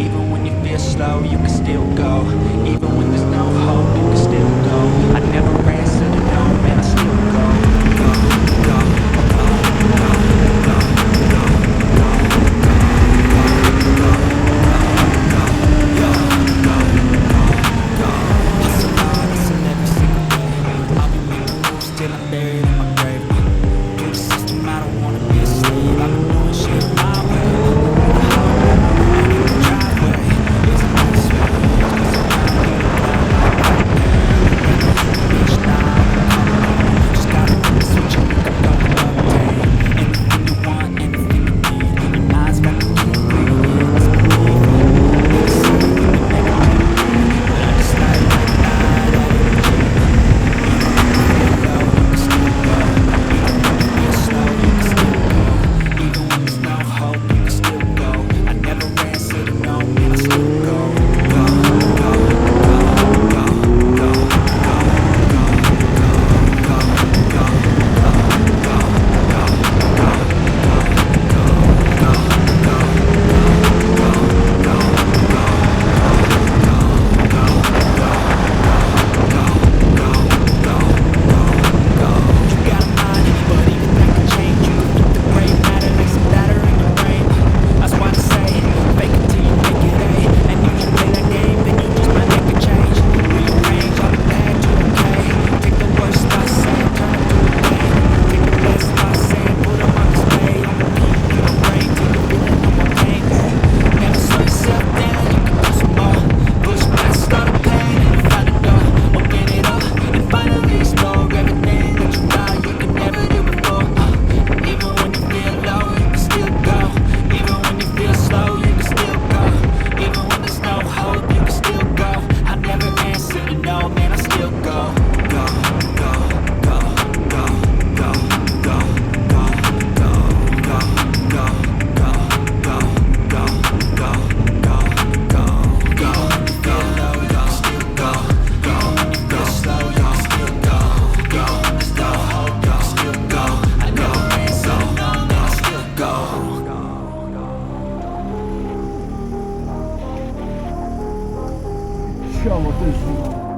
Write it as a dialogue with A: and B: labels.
A: Even when you feel slow, you can still go. Even when there's no hope, you can still go. I never answer to no, man, I still go. Go, go, go, go, go, go, go, go, go, go, go, go, go, go. Hustle hard, hustle every single day. I'll be making moves till I'm buried in my grave. Through the system, I don't wanna be a slave. I've been doing shit my way, the hard way, and in the driveway. It's a nice way, cause I'm trying to get around like that. Never hit a bitch, nah, I can call it home. Just gotta flip the switch and make a double obtain. Anything you want, anything you need, your mind's got the key ingredient, let's believe it. They say we can make a memory, but I just like that energy. Even when you feel low, you can still go. Even when you feel slow, you can still go. Even when there's no hope, you can still go. I never answer to no, man, I still go. Go, go, go, go, go, go, go, go, go, go, go, go, You got a mind, but even that can change. You can flip the gray matter, make some batter in your brain. That's why I say, fake it till you make it A. And if you play that game, then you just might make a change. Rearrange all the bad to okay. Take the worst I say, turn it to a game. Take the best I say, put them on display. On repeat in your brain till you're feeling no more pain. Never slow yourself down, you can do some more. Push past all the pain and you find a door. Open it up and finally explore everything that you thought you could never do before. Even when you feel low, you can still go. Even when you feel slow, you can still go. Even when there's no hope, you can still go. I never answer to no, man, I still go. Go, go, go, go, go, go, go, go, go, go, go, go, go, go, go, go, go. When you feel low, you can still go. Even when you feel slow, you can still go. Even when there's no hope, you can still go. I never answer to no, man, I still go.
B: Чало точно.